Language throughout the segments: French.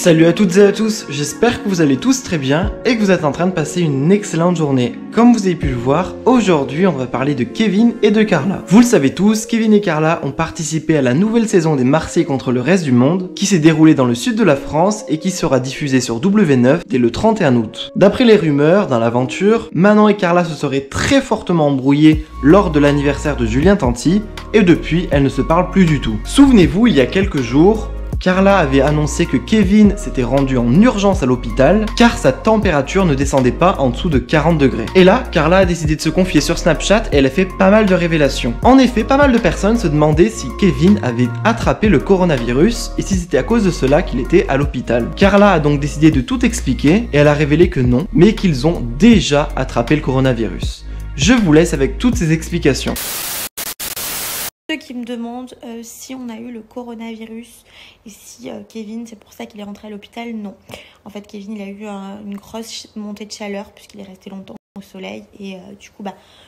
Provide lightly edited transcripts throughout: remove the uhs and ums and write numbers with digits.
Salut à toutes et à tous, j'espère que vous allez tous très bien et que vous êtes en train de passer une excellente journée. Comme vous avez pu le voir, aujourd'hui on va parler de Kevin et de Carla. Vous le savez tous, Kevin et Carla ont participé à la nouvelle saison des Marseillais contre le reste du monde, qui s'est déroulée dans le sud de la France et qui sera diffusée sur W9 dès le 31 août. D'après les rumeurs, dans l'aventure, Manon et Carla se seraient très fortement embrouillées lors de l'anniversaire de Julien Tanti, et depuis elles ne se parlent plus du tout. Souvenez-vous, il y a quelques jours, Carla avait annoncé que Kevin s'était rendu en urgence à l'hôpital car sa température ne descendait pas en dessous de 40 degrés. Et là, Carla a décidé de se confier sur Snapchat et elle a fait pas mal de révélations. En effet, pas mal de personnes se demandaient si Kevin avait attrapé le coronavirus et si c'était à cause de cela qu'il était à l'hôpital. Carla a donc décidé de tout expliquer et elle a révélé que non, mais qu'ils ont déjà attrapé le coronavirus. Je vous laisse avec toutes ces explications. Ceux qui me demandent si on a eu le coronavirus et si Kevin, c'est pour ça qu'il est rentré à l'hôpital, non. En fait, Kevin, il a eu une grosse montée de chaleur puisqu'il est resté longtemps au soleil et du coup,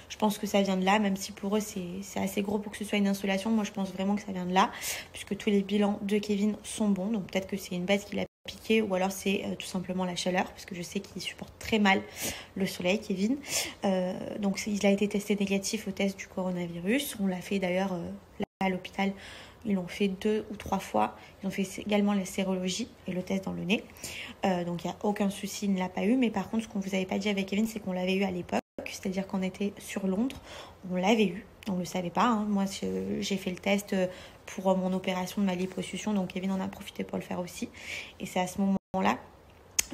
je pense que ça vient de là, même si pour eux, c'est assez gros pour que ce soit une insolation. Moi, je pense vraiment que ça vient de là puisque tous les bilans de Kevin sont bons. Donc, peut-être que c'est une bête qu'il a piqué ou alors c'est tout simplement la chaleur parce que je sais qu'il supporte très mal le soleil, Kevin. Donc il a été testé négatif au test du coronavirus. On l'a fait d'ailleurs à l'hôpital, ils l'ont fait 2 ou 3 fois. Ils ont fait également la sérologie et le test dans le nez. Donc il n'y a aucun souci, il ne l'a pas eu. Mais par contre, ce qu'on vous avait pas dit avec Kevin, c'est qu'on l'avait eu à l'époque. C'est-à-dire qu'on était sur Londres, on l'avait eu, on ne le savait pas. Moi, j'ai fait le test pour mon opération de ma liposuction, donc Kevin en a profité pour le faire aussi. Et c'est à ce moment-là,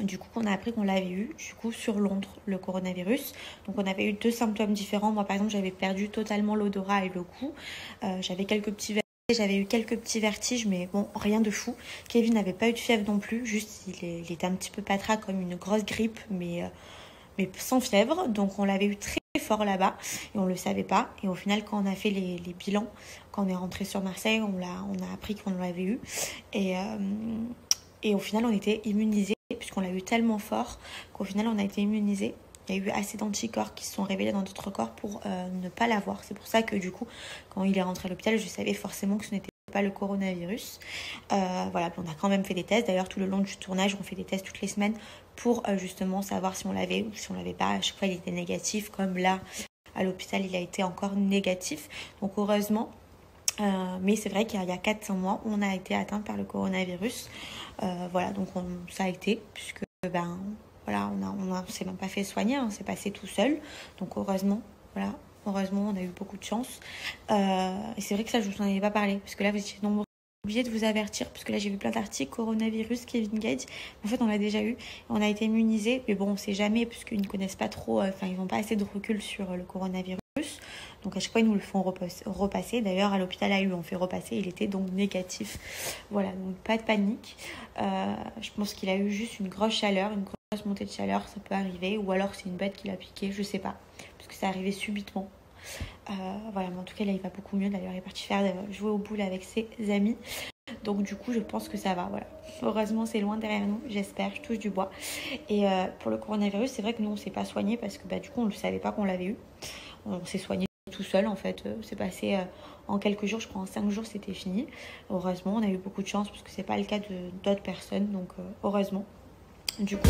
du coup, qu'on a appris qu'on l'avait eu, du coup, sur Londres, le coronavirus. Donc, on avait eu 2 symptômes différents. Moi, par exemple, j'avais perdu totalement l'odorat et le goût. J'avais eu quelques petits vertiges, mais bon, rien de fou. Kevin n'avait pas eu de fièvre non plus, juste il était un petit peu patras comme une grosse grippe, mais sans fièvre. Donc on l'avait eu très fort là-bas et on le savait pas. Et au final, quand on a fait les bilans, quand on est rentré sur Marseille, on a appris qu'on l'avait eu. Et au final, on était immunisés puisqu'on l'a eu tellement fort qu'au final, on a été immunisés. Il y a eu assez d'anticorps qui se sont révélés dans notre corps pour ne pas l'avoir. C'est pour ça que du coup, quand il est rentré à l'hôpital, je savais forcément que ce n'était pas le coronavirus. Voilà, on a quand même fait des tests. D'ailleurs, tout le long du tournage, on fait des tests toutes les semaines pour justement savoir si on l'avait ou si on l'avait pas. À chaque fois, il était négatif. Comme là, à l'hôpital, il a été encore négatif. Donc, heureusement. Mais c'est vrai qu'il y a 4-5 mois, on a été atteint par le coronavirus. Voilà, donc ça a été, puisque voilà, on s'est même pas fait soigner, on s'est passé tout seul. Donc heureusement, voilà, heureusement, on a eu beaucoup de chance. Et c'est vrai que ça, je vous en avais pas parlé, parce que là, vous étiez nombreux. Obligée de vous avertir, parce que là j'ai vu plein d'articles, coronavirus, Kevin Gage. En fait, on l'a déjà eu, on a été immunisés, mais bon, on sait jamais, parce qu'ils ne connaissent pas trop, ils n'ont pas assez de recul sur le coronavirus. Donc à chaque fois, ils nous le font repasser. D'ailleurs, à l'hôpital AU, on fait repasser. Il était donc négatif. Voilà, donc pas de panique. Je pense qu'il a eu juste une grosse chaleur, une grosse montée de chaleur. Ça peut arriver. Ou alors, c'est une bête qui l'a piqué. Je sais pas. Parce que ça arrivait subitement. Voilà, mais en tout cas, là, il va beaucoup mieux. D'ailleurs, il est parti jouer aux boules avec ses amis. Donc du coup, je pense que ça va. Voilà. Heureusement, c'est loin derrière nous. J'espère. Je touche du bois. Et pour le coronavirus, c'est vrai que nous, on s'est pas soigné parce que du coup, on ne savait pas qu'on l'avait eu. On s'est soigné tout seul en fait, c'est passé en quelques jours, je crois en 5 jours c'était fini. Heureusement, on a eu beaucoup de chance parce que c'est pas le cas d'autres personnes, donc heureusement. Du coup.